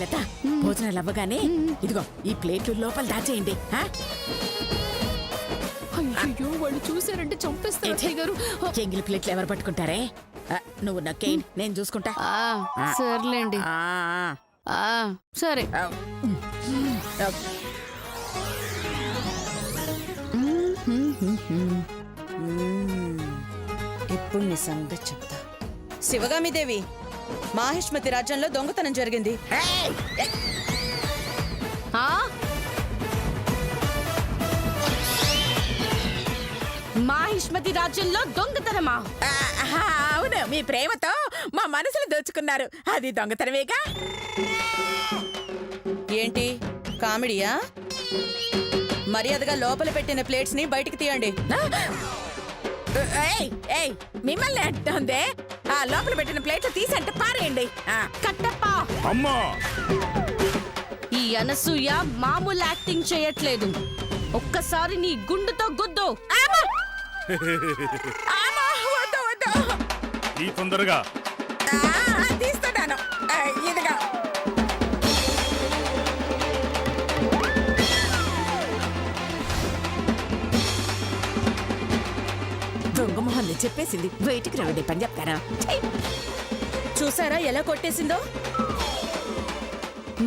లత భోజనాలు అవ్వగానే ఇదిగో ఈ ప్లేట్లు లోపల దాచేయండి. అయ్యో వాళ్ళు చూసారంటే చంపేస్తారు అత్తయ్య గారు. ఎంగిలి ప్లేట్లు ఎవరు పట్టుకుంటారే? నువ్వు నక్కేయండి, నేను చూసుకుంటా. సర్లేండి. సరే. ఇప్పుడు నీ సంగతి చెప్తా. శివగామిదేవి, మాహిష్మతి రాజ్యంలో దొంగతనం జరిగింది. మాహిష్మతి రాజ్యంలో దొంగతనమా? అవును, మీ ప్రేమతో మా మనసులు దోచుకున్నారు. అది దొంగతనమేగా. ఏంటి కామెడీయా? మర్యాదగా లోపల పెట్టిన ప్లేట్స్ ని బయటికి తీయండి. మిమ్మల్ని అంటుంది. ఆ లోపల పెట్టిన ప్లేట్లు తీసంటే పారేయండి. కట్టప్ప, అమ్మా, ఈ అనసూయ మామూలు యాక్టింగ్ చేయట్లేదు. ఒక్కసారి నీ గుండుతో గుద్దు. ఈ తొందరగా తీస్తున్నాను. ఇదిగా దొంగ మొహల్ని చెప్పేసింది. బయటికి రండి, పని చెప్తారా? చూసారా ఎలా కొట్టేసిందో?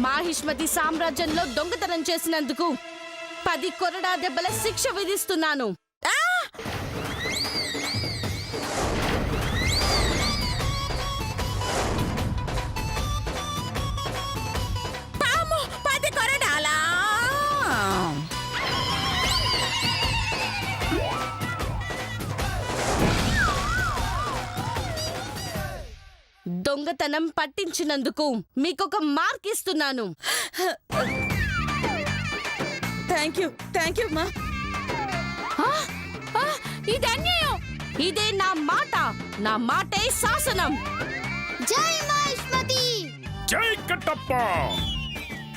మాహిష్మతి సామ్రాజ్యంలో దొంగతనం చేసినందుకు 10 కొరడా దెబ్బల శిక్ష విధిస్తున్నాను. పాము 10 కొరడాలా? దొంగతనం పట్టించినందుకు మీకొక మార్క్ ఇస్తున్నాను. థ్యాంక్ యూ మా. ఇది అన్యాయం. ఇదే నా మాట. నా మాటే శాసనం. జై మాహిష్మతి. జై కట్టప్ప.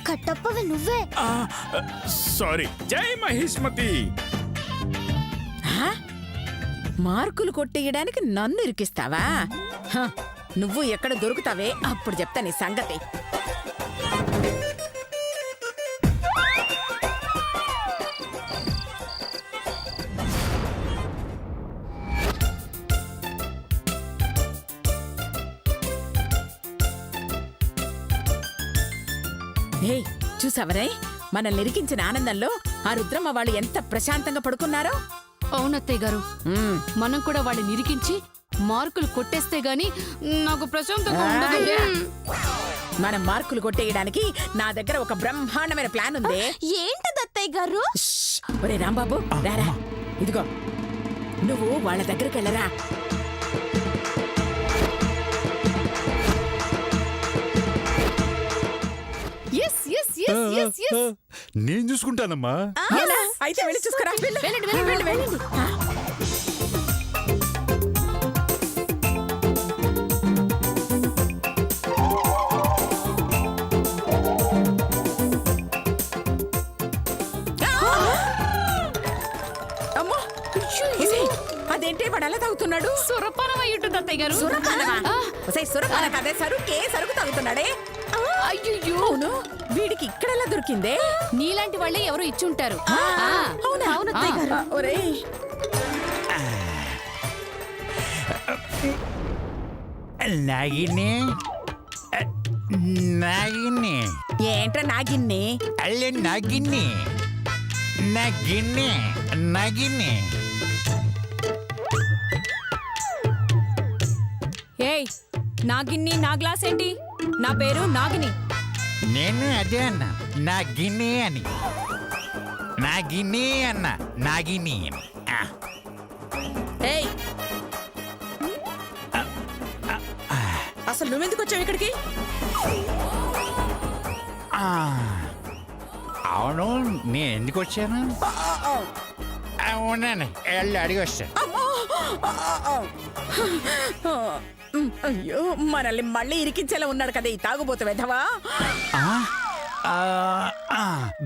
కట్టప్పవి నువ్వే. సారీ, జై మహిష్మతి. మార్కులు కొట్టేయడానికి నన్ను ఇరికిస్తావా? నువ్వు ఎక్కడ దొరుకుతావే అప్పుడు చెప్తా నీ సంగతి. చూసావరే, మనల్ని ఇరికించిన ఆనందంలో ఆ రుద్రమ్మ వాళ్ళు ఎంత ప్రశాంతంగా పడుకున్నారో. అవునత్తయ్య గారు, మనం కూడా వాళ్ళని ఇరికించి మార్కులు కొట్టేస్తే గాని నాకు ప్రశాంతంగా ఉండదు. మనం మార్కులు కొట్టేయడానికి నా దగ్గర ఒక బ్రహ్మాండమైన ప్లాన్ ఉంది. ఏంటది అత్తయ్య గారు? ఒరే రాంబాబు, రారా. ఇదిగో నువ్వు వాళ్ళ దగ్గరికి వెళ్ళరా. నేను చూసుకుంటానమ్మా. అయితే వెళ్ళి చూసుకురా. వెళ్ళండి. అదేంటే వాడు అలా తాగుతున్నాడు? సురపానం అయ్యుంటుంది అత్తయ్య గారు. సురపాన కదే, సరుకు తాగుతున్నాడే. అయ్యో, వీడికి ఇక్కడెలా దొరికిందే? నీలాంటి వాళ్ళే ఎవరు ఇచ్చి ఉంటారు. ఏంట్రా నాగిన్ని? అల్లే నాగిన్ని. ఏయ్, నాగిన్ని నా గ్లాస్ ఏంటి? నా పేరు నాగిని. నేను అదే అన్నా, నాగిని అని. నాగిని అన్న, నాగిని అని. అసలు నువ్వెందుకు వచ్చావు ఇక్కడికి? అవును, నేను ఎందుకు వచ్చాను? అవునండి, వెళ్ళి అడిగి వచ్చాను. అయ్యో, మనల్ని మళ్ళీ ఇరికించేలా ఉన్నాడు కదా ఈ తాగుబోతు వెధవా.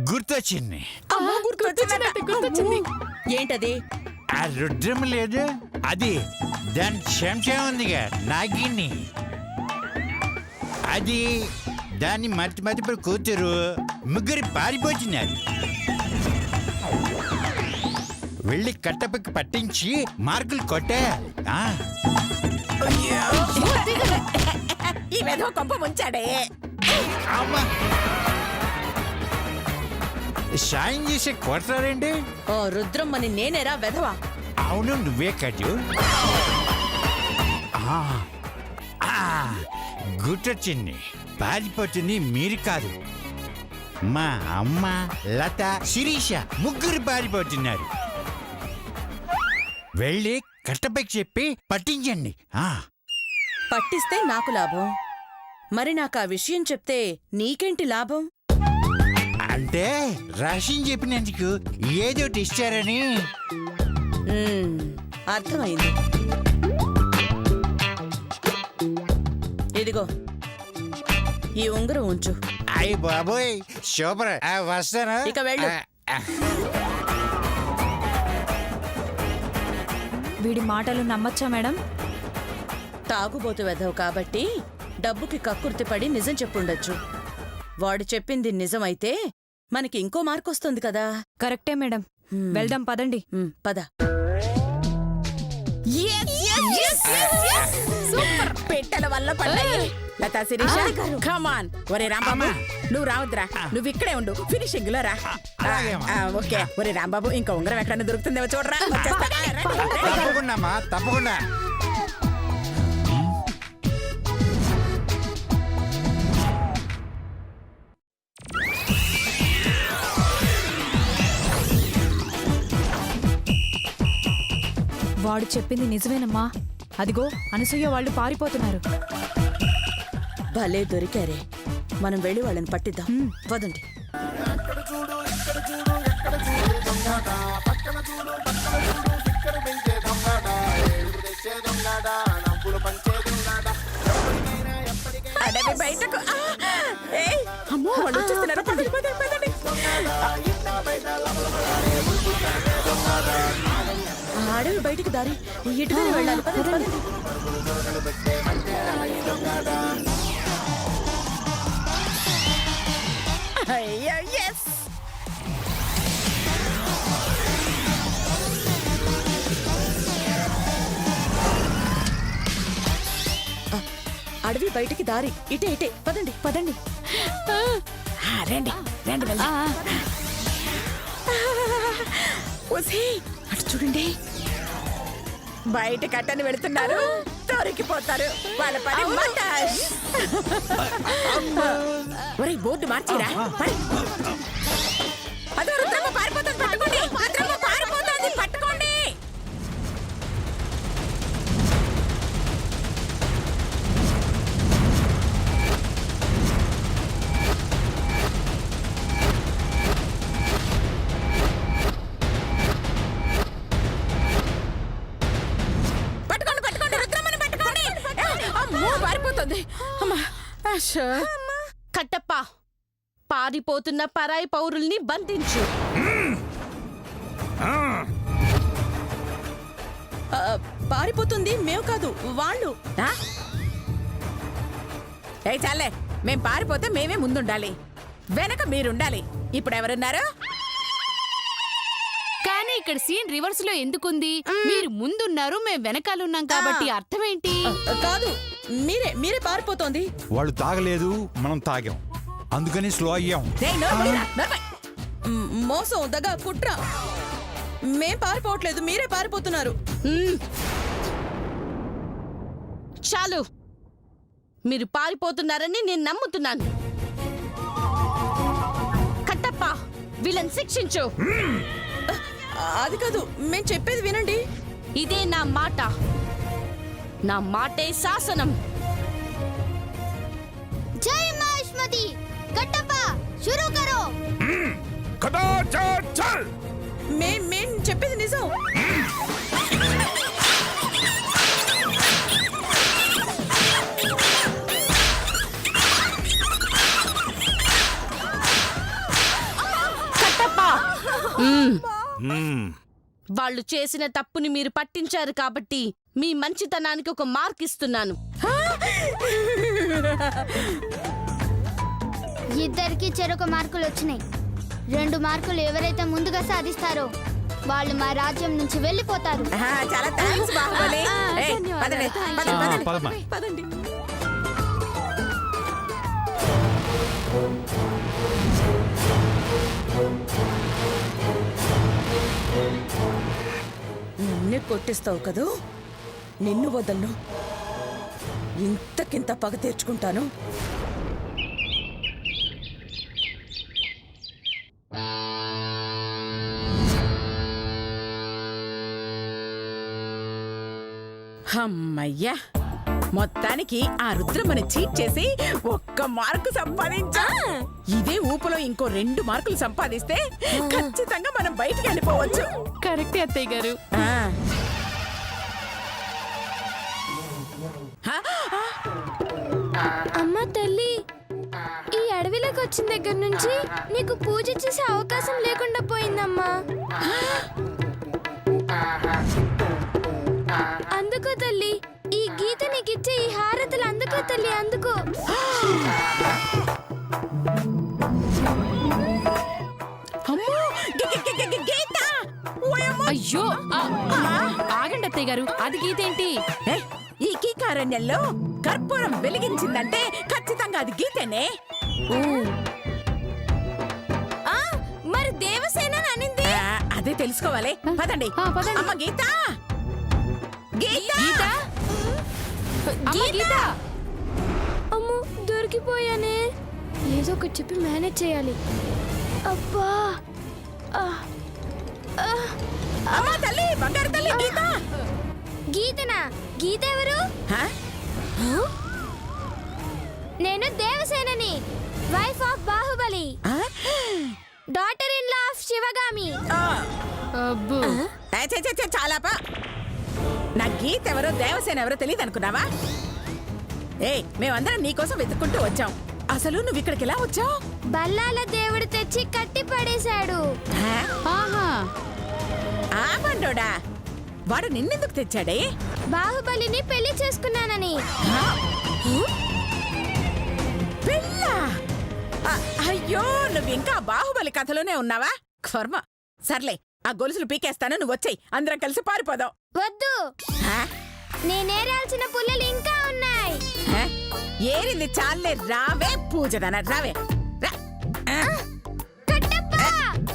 గుర్తొచ్చింది. గుర్తొచ్చింది. ఏంటది? ఆ రుద్రం లేదు, అది దాని చెంచా ఉందిగా నాగిని, అది దాన్ని మతిమతిపై కూతురు ముగ్గురు పారిపోతున్నారు. వెళ్ళి కట్టపక్క పట్టించి మార్కులు కొట్టే. ఈ వెధవ కొంప ముంచాడే. సాయం చేసే కొడతారండి. ఓ రుద్రమ్మని నేనేరా వెధవా? అవును, నువ్వే కాదు. గుర్తొచ్చింది, పారిపోతుంది మీరు కాదు, మా అమ్మ, లత, శిరీష ముగ్గురు పారిపోతున్నారు. వెళ్ళి కట్టపైకి చెప్పి పట్టించండి. పట్టిస్తే నాకు లాభం, మరి నాకు ఆ విషయం చెప్తే నీకేంటి లాభం? అంటే రహస్యం చెప్పినందుకు ఏదోటి ఇచ్చారని. అర్థమైంది. ఇదిగో ఈ ఉంగరం ఉంచు. అయ్యి బాబోయ్, సూపర్. వస్తాను. ఇక వెళ్ళు. వీడి మాటలు నమ్మచ్చా మేడం? తాగుబోతు వెధవు కాబట్టి డబ్బుకి కక్కుర్తిపడి నిజం చెప్పుండొచ్చు. వాడు చెప్పింది నిజమైతే మనకి ఇంకో మార్కొస్తుంది కదా. కరెక్టే మేడం. వెళ్దాం పదండి. పద. సూపర్. పెట్టెల వల్ల పడ్డాయి. లతా, శిరీష, కమాన్. ఒరే రాంబాబు, నువ్వు రావద్దురా, నువ్వు ఇక్కడే ఉండు, ఫినిషింగ్ లో రా. ఓకే. ఒరే రాంబాబు, ఇంకా ఉంగరం ఎక్కడన్నా దొరుకుతుందేమో చూడరా. తప్పకుండా అమ్మా, తప్పకుండా. వాడు చెప్పింది నిజమేనమ్మా. అదిగో అనసూయ వాళ్ళు పారిపోతున్నారు. భలే దొరికారే. మనం వెళ్ళి వాళ్ళని పట్టిద్దాం. వదండి. అడవి బయటకు. అమ్మో, వాళ్ళు వచ్చేస్తున్నారు. పదండి, పదండి, పదండి. అడవి బయటికి దారి ఇటుగానే వెళ్ళాలి. పదండి, పదండి. అయ్యో, yes. అడవి బయటికి దారి ఇటే ఇటే. పదండి, పదండి. రండి, రండి, వెళ్దాం. అటు చూడండి, బయట కట్టని వెళుతున్నారు. దొరికిపోతారు. వాళ్ళ పని మటాష్. ఒరే, బోర్డు మార్చిరా. అదో రుద్రమ్మ పారిపోతుంది, పట్టుకోండి. రుద్రమ్మ పారిపోతుంది, పట్టుకోండి. కట్టప్ప, పారిపోతున్న పరాయి పౌరుల్ని బంధించు. పారిపోతుంది మేము కాదు, వాళ్ళు. ఏ చాలే, మేం పారిపోతే మేమే ముందుండాలి, వెనక మీరుండాలి. ఇప్పుడు ఎవరున్నారు? కానీ ఇక్కడ సీన్ రివర్స్ లో ఎందుకుంది? మీరు ముందున్నారు, మేము వెనకాలన్నాం కాబట్టి అర్థమేంటి? కాదు, మీరే పారిపోతోంది. వాళ్ళు తాగలేదు, మనం తాగాం, అందుకని స్లో అయ్యాం. మోసం, దగ, కుట్ర. మేం పారిపోవట్లేదు, మీరే పారిపోతున్నారు. చాలు, మీరు పారిపోతున్నారని నేను నమ్ముతున్నాను. కట్టప్ప, వీళ్ళని శిక్షించు. అది కాదు, మేం చెప్పేది వినండి. ఇదే నా మాట, నా మాటే శాసనం. జై మహిష్మతి. కట్టప్ప, షురూ కరో. కదా చల్ చల్. మేం చెప్పేది నిజం. వాళ్ళు చేసిన తప్పుని మీరు పట్టించారు కాబట్టి మీ మంచితనానికి ఒక మార్క్ ఇస్తున్నాను. ఇద్దరికి చెరొక మార్కులు వచ్చినాయి. 2 మార్కులు ఎవరైతే ముందుగా సాధిస్తారో వాళ్ళు మా రాజ్యం నుంచి వెళ్ళిపోతారు. చాలా థ్యాంక్స్ బాహుబలి. ఏయ్, పదండి, పదండి, పదమ్మా. పదండి. నన్నే కొట్టిస్తావు కదూ, నిన్ను వదలను. ఇంతకింత పగ తీర్చుకుంటాను. అమ్మయ్యా, మొత్తానికి ఆ రుద్రమని చీట్ చేసి 1 మార్కు సంపాదించా. ఇదే ఊపులో ఇంకో 2 మార్కులు సంపాదిస్తే ఖచ్చితంగా మనం బయటికి వెళ్ళిపోవచ్చు. కరెక్టే అత్తయ్య గారు. ఆ. అమ్మ తల్లి, ఈ అడవిలోకి వచ్చిన దగ్గర నుంచి నీకు పూజ చేసే అవకాశం లేకుండా పోయిందమ్మా. అందుకో తల్లి, ఈ గీత నీకిచ్చే ఈ హారతులు అందుకో తల్లి, అందుకో. అమ్మో, గీత! ఓయమ్మో! అయ్యో ఆగండి అత్తయ్య గారు, అది గీతేంటి? ఏ, ఈ కీకారణ్యంలో కర్పూరం వెలిగించిందంటే ఖచ్చితంగా అది గీతనే. మరి దేవసేన అనింది. అదే తెలుసుకోవాలి. పదండి. పదండి. అమ్మ గీత, గీత! గీత అమ్మ, గీత! అమ్మో, దొరికిపోయానే. ఏదో ఒకటి చెప్పి మేనేజ్ చేయాలి. అబ్బా, అమ్మ తల్లి, బంగారు తల్లి, గీత! గీతనా? గీత ఎవరు? హ? నేను దేవసేనని, వైఫ్ ఆఫ్ బాహుబలి, ఆ? Daughter in law of Sivagami. ఆ. అబ్బో, ఏ, ఛే, ఛే, ఛే, చాలాపా. నా గీత ఎవరో దేవసేన ఎవరో తెలియదు అనుకున్నావా? మేమందరం నీకోసం వెతుక్కుంటూ వచ్చాం. అసలు నువ్వు ఇక్కడికి ఎలా వచ్చావు? బల్లాల దేవుడు తెచ్చి కట్టి పడేశాడు. ఆహా, ఆ బండోడా, వాడు నిన్నెందుకు తెచ్చాడే? బాహుబలిని పెళ్లి చేసుకున్నానని. పిల్ల! అయ్యో, నువ్వు ఇంకా బాహుబలి కథలోనే ఉన్నావా? కర్మ. సర్లే, ఆ గొలుసులు పీకేస్తాను, నువ్వు వచ్చేయ్, అందరం కలిసి పారిపోదాం. వద్దు, హ? నేనేరాల్సిన పుల్లలు ఇంకా ఉన్నాయి. హ? ఏరింది చాలే, రావే పూజదన, రావే రా. ఆ? కట్టప్ప,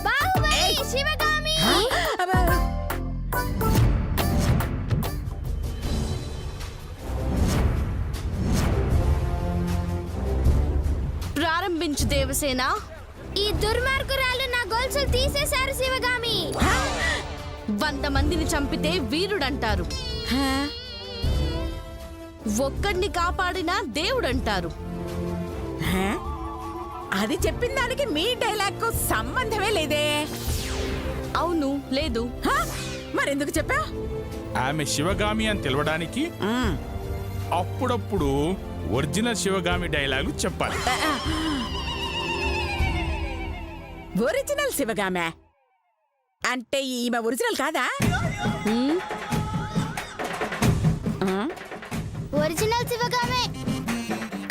బాహుబలి, ఏయ్. శివగామి. అబ్బా. ప్రారంభించు దేవసేన. ఈ దుర్మార్గురాలు నా గొలుసులు తీసేశారు శివగామి. 100 మందిని చంపితే వీరుడంటారు, హ? ఒక్కడిని కాపాడినా దేవుడంటారు. హ? అది చెప్పిన దానికి మీ డైలాగ్ కు సంబంధమే లేదే. అవును, లేదు. హ? మరెందుకు చెప్పా? ఆమె శివగామి అని తెలవడానికి అప్పుడప్పుడు ఒరిజినల్ శివగామి డైలాగులు చెప్పాలి. ఒరిజినల్ శివగామే అంటే ఈమె ఒరిజినల్ కాదా? ఒరిజినల్ శివగామే.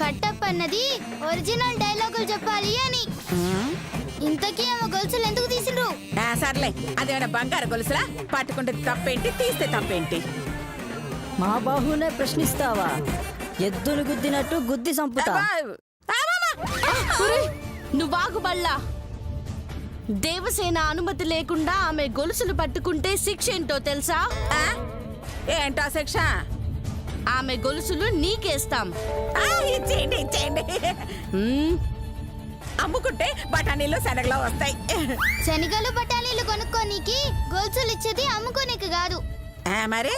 కట్టప్ప అన్నది ఒరిజినల్ డైలాగులు చెప్పాలి అని. ఇంతకీ ఆమె గొలుసులు ఎందుకు తీసిండ్రు? సర్లే, అదేమైనా బంగారు గొలుసులా? పట్టుకుంటే తప్పేంటి, తీస్తే తప్పేంటి? మా బాహునే ప్రశ్నిస్తావా? ఎద్దులు గుద్దినట్టు గుద్ది సంపుతా. నువ్వాగు బళ్ళా. దేవసేన అనుమతి లేకుండా ఆమె గొలుసులు పట్టుకుంటే శిక్ష ఏంటో తెలుసా? ఏంటో శిక్ష? ఆమె గొలుసులు నీకేస్తాం. ఇచ్చేయండి, ఇచ్చేయండి. అమ్ముకుంటే బఠానీలు శనగలో వస్తాయి. శనగలు బఠానీలు కొనుక్కోనీకి గొలుసులు ఇచ్చేది అమ్ముకోనీకి కాదు. మరి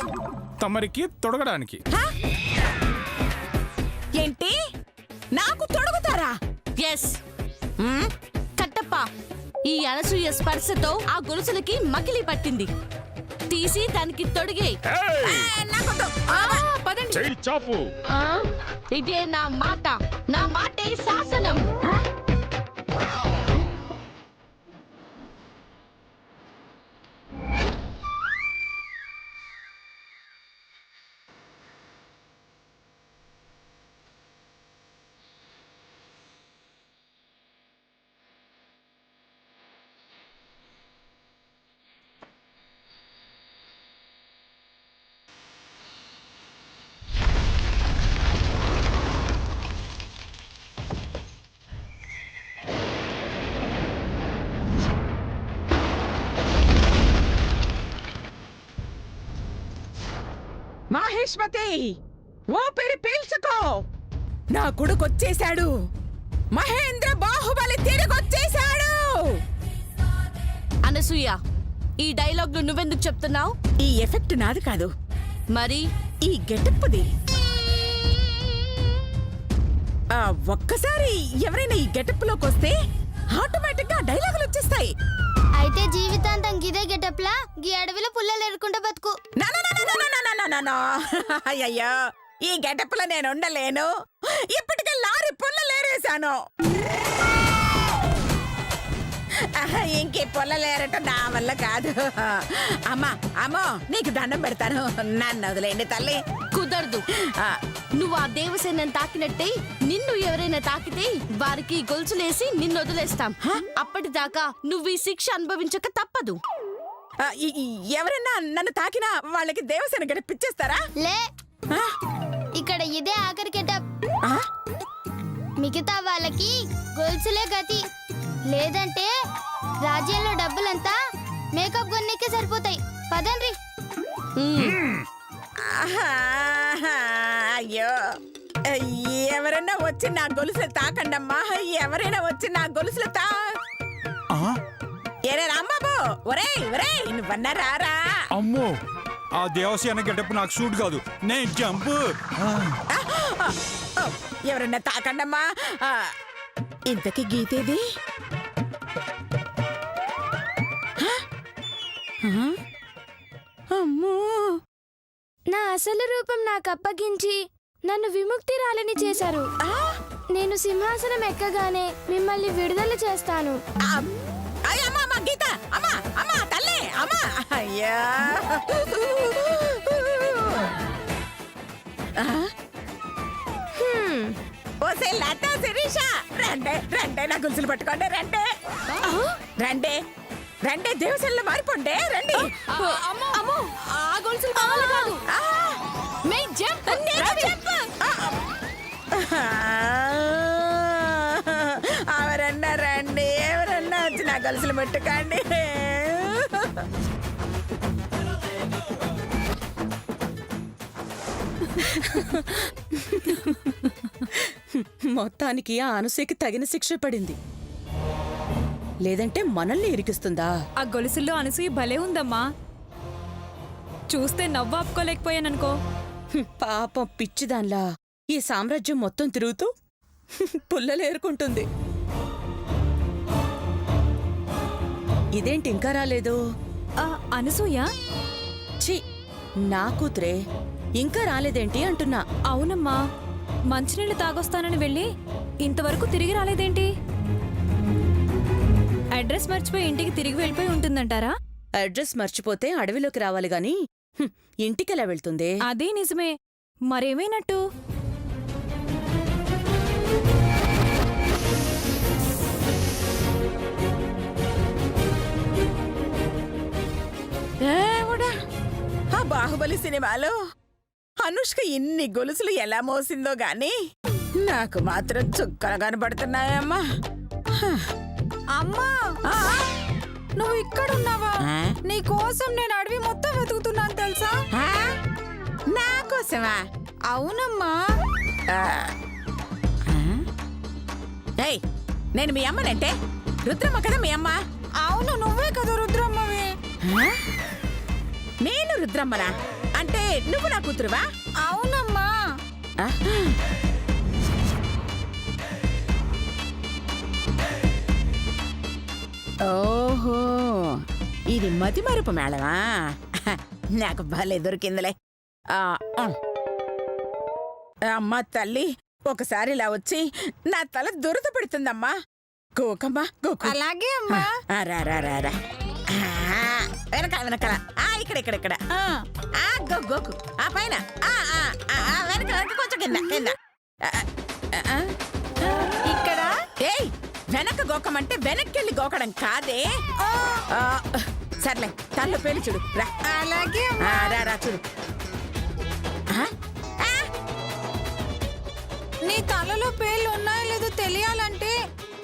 తమరికి తొడగడానికి. ఏంటి, నాకు తొడుగుతారా? ఎస్. కట్టప్ప, ఈ అనసూయ స్పర్శతో ఆ గొలుసులకి మకిలి పట్టింది. తీసి దానికి తొడిగే. చెయ్యి చాపు. ఇదే నా మాట, నా మాటే శాసనం. మహేష్మతి ఊపిరి పీల్చుకో. నా కొడుకు వచ్చేశాడు. మహేంద్ర బాహుబలి తిరిగొచ్చేశాడు. అనసూయ, ఈ డైలాగ్ నువ్వెందుకు చెప్తున్నావు? ఈ ఎఫెక్ట్ నాది కాదు, మరి ఈ గెటప్ది. ఒక్కసారి ఎవరైనా ఈ గెటప్ లోకి వస్తే ఆటోమేటిక్ గా డైలాగులు వచ్చేస్తాయి. అయితే జీవితాంతం గిదే గెటప్లా గీ అడవిలో పుల్లలు ఎరుకుంటా బతుకు. అయ్యయ్యో, ఈ గెటప్ లో నేను ఉండలేను. ఇప్పటికే లారీ పుల్లలేరేశాను. ఇంకే పొల్లలేరటం నా వల్ల కాదు. అమ్మా అమ్మో, నీకు దండం పెడతాను, నన్ను వదిలేండి తల్లి. కుదరదు. నువ్వు ఆ దేవసేనని తాకినట్టే నిన్ను ఎవరైనా తాకితే వారికి గొలుసులేసి నిన్ను వదిలేస్తాం. అప్పటిదాకా నువ్వు ఈ శిక్ష అనుభవించక తప్పదు. ఎవరైనా నన్ను తాకినా వాళ్ళకి దేవసేన గడిపిచ్చేస్తారా? లే, ఇక్కడ ఇదే ఆఖరి గెటప్. మిగతా వాళ్ళకి గొలుసులే గతి. లేదంటే రాజ్యంలో డబ్బులంతా మేకప్ కొన్నికే సరిపోతాయి. పదండ్రి. అయ్యో, ఎవరైనా వచ్చి నా గొలుసులు తాకండమ్మా. ఎవరైనా వచ్చి నా గొలుసులు ఏరే రాంబాబు, ఒరేయ్ ఒరేయ్, నువ్వన్నా రారా. అమ్మో, ఆ దేవసేన గెటప్ నాకు సూట్ కాదు. నేను జంపు. ఎవరన్నా తాకండమ్మా. ఇంతకీ గీతేది? అమ్మో, నా అసలు రూపం నాకు అప్పగించి నన్ను విముక్తిరాలని చేశారు. నేను సింహాసనం ఎక్కగానే మిమ్మల్ని విడుదల చేస్తాను. అమ్మా గీత, అమ్మా అమ్మా తల్లి, అమ్మా. అయ్యా, ఓసే లత శిరీష, రండే రండే, నా గొలుసులు పట్టుకోండి. రండే రండే రండే, దేవసేనలో మారిపోండి. రండి. అమ్మో, ఆ గొలుసులు కావాలి కాదు. Make jump. ఎవరన్నా రండి, ఎవరన్నా వచ్చి నా గొలుసులు పట్టుకోండి. మొత్తానికి ఆ అనసూయకి తగిన శిక్ష పడింది. లేదంటే మనల్ని ఇరికిస్తుందా? ఆ గొలుసుల్లో అనసూయ భలే ఉందమ్మా. చూస్తే నవ్వు ఆపుకోలేకపోయాననుకో. పాపం పిచ్చిదాన్లా ఈ సామ్రాజ్యం మొత్తం తిరుగుతూ పుల్లలేరుకుంటుంది. ఇదేంటి ఇంకా రాలేదు? అనసూయ, ఛీ, నా కూతురే ఇంకా రాలేదేంటి అంటున్నా. అవునమ్మా, మంచినీళ్ళు తాగొస్తానని వెళ్ళి ఇంతవరకు తిరిగి రాలేదేంటి? అడ్రస్ మర్చిపోయి ఇంటికి తిరిగి వెళ్ళిపోయి ఉంటుందంటారా? అడ్రస్ మర్చిపోతే అడవిలోకి రావాలి గాని ఇంటికెలా వెళ్తుంది? అదే నిజమే. మరేమైనట్టు? ఆ బాహుబలి సినిమాలో అనుష్క ఇన్ని గొలుసులు ఎలా మోసిందో గాని నాకు మాత్రం చుక్కలు కనబడుతున్నాయమ్మా. అమ్మా, నువ్వు ఇక్కడున్నావా? నీ కోసం నేను అడవి మొత్తం వెతుకుతున్నాను తెలుసా? నా కోసమా? అవునమ్మా. ఏయ్, నేను మీ అమ్మనంటే రుద్రమ్మ కదా మీ అమ్మ? అవును, నువ్వే కదా రుద్రమ్మవి. నేను రుద్రమ్మనా? అంటే నువ్వు నా కూతురువా? అవునమ్మా. ఓహో, ఇది మతిమరుపు మేళమా? నాకు భలే దొరికిందిలే. అమ్మ తల్లి, ఒకసారి ఇలా వచ్చి నా తల దురద పెడుతుందమ్మా. గోకమ్మా, గోకు. అలాగే అమ్మా. రా రా రా రా. వెనకాల వెనకాల, ఇక్కడ ఇక్కడ ఇక్కడ. గోకు, ఆ పైన, వెనక వెనక కొంచెం కింద కింద. ఇక్కడ. ఏయ్, వెనక గోకమంటే వెనక్కెళ్ళి గోకడం కాదే. సర్లే, తల్లో పేలు చూడు. రా. అలాగే రా రా చూడు. నీ తలలో పేర్లు ఉన్నాయో లేదో తెలియాలంటే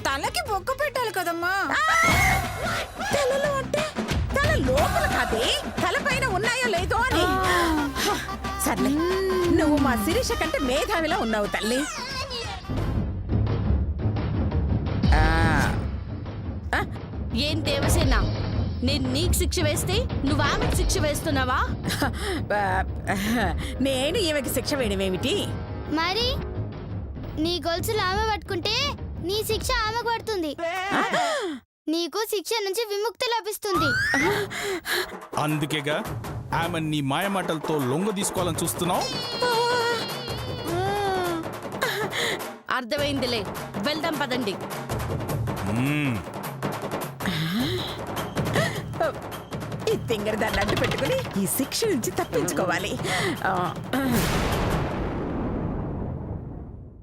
తలకి బొక్క పెట్టాలి కదమ్మా. తలలో అంటే తల లోపల కాదే, తల పైన ఉన్నాయో లేదో అని. సర్లే నువ్వు మా శిరీష కంటే మేధావిలా ఉన్నావు తల్లి. ఆ, ఆ, ఏం దేవసేన, నేను నీకు శిక్ష వేస్తే నువ్వు ఆమెకు శిక్ష వేస్తున్నావా? నేను ఈమెకి శిక్ష వేయడమేమిటి? మరి నీ గొలుసులు ఆమె పట్టుకుంటే నీ శిక్ష ఆమెకు పడుతుంది. నీకు శిక్ష నుంచి విముక్తి లభిస్తుంది. అందుకేగా ఆమె నీ మాయమాటలతో లొంగ తీసుకోవాలని చూస్తున్నావు. అర్థమైందిలే, వెళ్దాం పదండి. ఈ తింగర దాన్ని అడ్డు పెట్టుకుని ఈ శిక్ష నుంచి తప్పించుకోవాలి.